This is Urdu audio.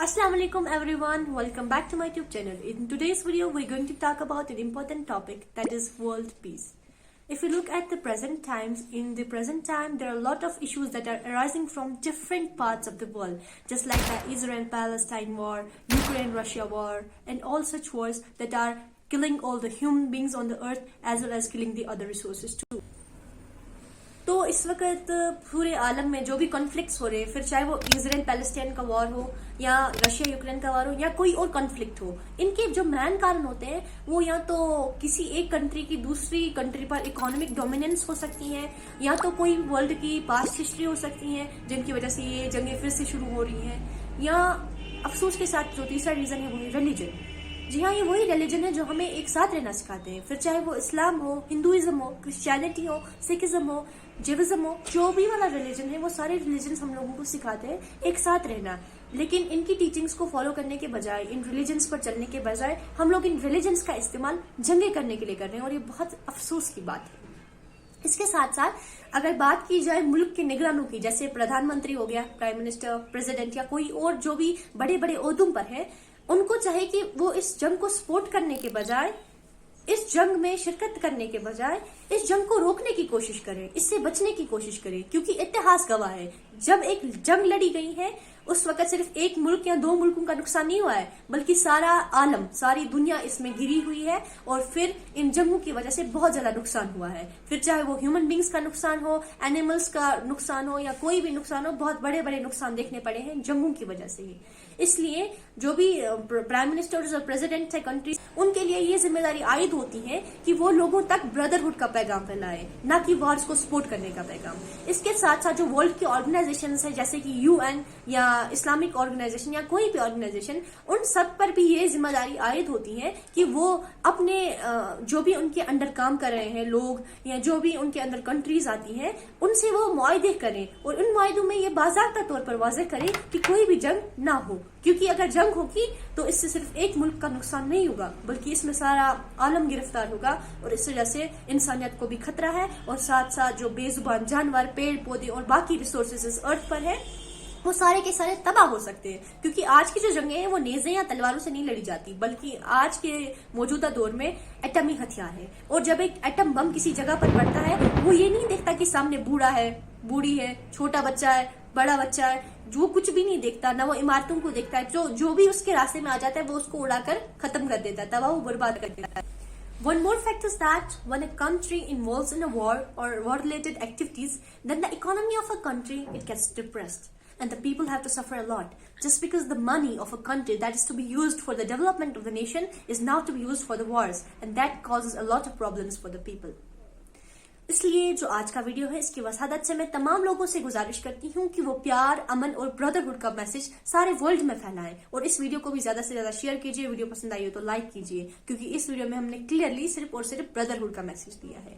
Assalamu alaikum everyone, welcome back to my YouTube channel. In today's video we're going to talk about an important topic, that is world peace. If you look at the present times, in the present time there are a lot of issues that are arising from different parts of the world, just like the Israel-Palestine war, Ukraine-Russia war, and all such wars that are killing all the human beings on the earth as well as killing the other resources too. تو اس وقت پورے عالم میں جو بھی کانفلکٹس ہو رہے ہیں، پھر چاہے وہ اسرائیل پیلسٹائن کا وار ہو یا رشیا یوکرین کا وار ہو یا کوئی اور کانفلکٹ ہو، ان کے جو مین کارن ہوتے ہیں وہ یا تو کسی ایک کنٹری کی دوسری کنٹری پر اکانومک ڈومیننس ہو سکتی ہیں، یا تو کوئی ورلڈ کی پاسٹ ہسٹری ہو سکتی ہیں جن کی وجہ سے یہ جنگیں پھر سے شروع ہو رہی ہیں، یا افسوس کے ساتھ جو تیسرا ریزن ہے وہ ہے ریلیجن. جی ہاں، یہ وہی ریلیجن ہے جو ہمیں ایک ساتھ رہنا سکھاتے ہیں، پھر چاہے وہ اسلام ہو، ہندوازم ہو، کرسچینٹی ہو، سکھزم ہو، جیوزم ہو، جو بھی والا ریلیجن ہے وہ سارے ریلیجنز ہم لوگوں کو سکھاتے ہیں ایک ساتھ رہنا. لیکن ان کی ٹیچنگز کو فالو کرنے کے بجائے، ان ریلیجنز پر چلنے کے بجائے ہم لوگ ان ریلیجنز کا استعمال جنگیں کرنے کے لیے کر رہے ہیں، اور یہ بہت افسوس کی بات ہے. اس کے ساتھ ساتھ اگر بات کی جائے ملک کے نگرانوں کی، جیسے پردھان منتری ہو گیا، پرائم منسٹر، پریزیڈنٹ، یا کوئی اور جو بھی بڑے بڑے عہدوں پر ہے، ان کو چاہے کہ وہ اس جنگ کو سپورٹ کرنے کے بجائے، اس جنگ میں شرکت کرنے کے بجائے اس جنگ کو روکنے کی کوشش کریں، اس سے بچنے کی کوشش کریں، کیونکہ اتہاس گواہ ہے جب ایک جنگ لڑی گئی ہے اس وقت صرف ایک ملک یا دو ملکوں کا نقصان نہیں ہوا ہے، بلکہ سارا عالم، ساری دنیا اس میں گری ہوئی ہے، اور پھر ان جنگوں کی وجہ سے بہت زیادہ نقصان ہوا ہے. پھر چاہے وہ ہیومن بینگز کا نقصان ہو، اینیملز کا نقصان ہو، یا کوئی بھی نقصان ہو، بہت بڑے بڑے نقصان دیکھنے پڑے ہیں جنگوں کی وجہ سے ہی. اس لیے جو بھی پرائم منسٹرز اور پریزیڈنٹ ہے کنٹریز، ان کے لیے یہ ذمہ داری عائد ہوتی ہے کہ وہ لوگوں تک بردرہڈ کا پیغام پھیلائے، نہ کہ وارز کو سپورٹ کرنے کا پیغام. اس کے ساتھ ساتھ جو ورلڈ کی آرگنائزیشنز ہیں جیسے کہ UN یا اسلامک آرگنائزیشن یا کوئی بھی آرگنائزیشن، ان سب پر بھی یہ ذمہ داری عائد ہوتی ہے کہ وہ اپنے جو بھی ان کے انڈر کام کر رہے ہیں لوگ، یا جو بھی ان کے اندر کنٹریز آتی ہیں، ان سے وہ معاہدے کریں، اور ان معاہدوں میں یہ باضابطہ طور پر واضح کریں کہ کوئی بھی جنگ نہ ہو، کیونکہ اگر جنگ ہوگی تو اس سے صرف ایک ملک کا نقصان نہیں ہوگا بلکہ اس میں سارا عالم گرفتار ہوگا، اور اس وجہ سے انسانیت کو بھی خطرہ ہے، اور ساتھ ساتھ جو بے زبان جانور، پیڑ پودے اور باقی ریسورسز ارتھ پر ہیں وہ سارے کے سارے تباہ ہو سکتے ہیں. کیونکہ آج کی جو جنگیں ہیں وہ نیزے یا تلواروں سے نہیں لڑی جاتی، بلکہ آج کے موجودہ دور میں ایٹمی ہتھیار ہے، اور جب ایک ایٹم بم کسی جگہ پر پڑتا ہے وہ یہ نہیں دیکھتا کہ سامنے بوڑھا ہے، بوڑھی ہے، چھوٹا بچہ ہے، بڑا بچہ ہے، جو کچھ بھی نہیں دیکھتا، نہ وہ عمارتوں کو دیکھتا ہے، جو بھی اس کے راستے میں آ جاتا ہے وہ اس کو اڑا کر ختم کر دیتا ہے، تباہ و برباد کر دیتا ہے. One more fact is that when a country involves in a war or war-related activities, then the economy of a country, it gets depressed. And the people have to suffer a lot. Just because the money of a country that is to be used for the development of the nation is now to be used for the wars. And that causes a lot of problems for the people. اس لیے جو آج کا ویڈیو ہے، اس کی وسادت سے میں تمام لوگوں سے گزارش کرتی ہوں کہ وہ پیار، امن اور بردرہڈ کا میسج سارے ورلڈ میں پھیلائیں، اور اس ویڈیو کو بھی زیادہ سے زیادہ شیئر کیجیے. ویڈیو پسند آئی ہو تو لائک کیجیے، کیونکہ اس ویڈیو میں ہم نے کلیئرلی صرف اور صرف بردرہڈ کا میسج دیا ہے.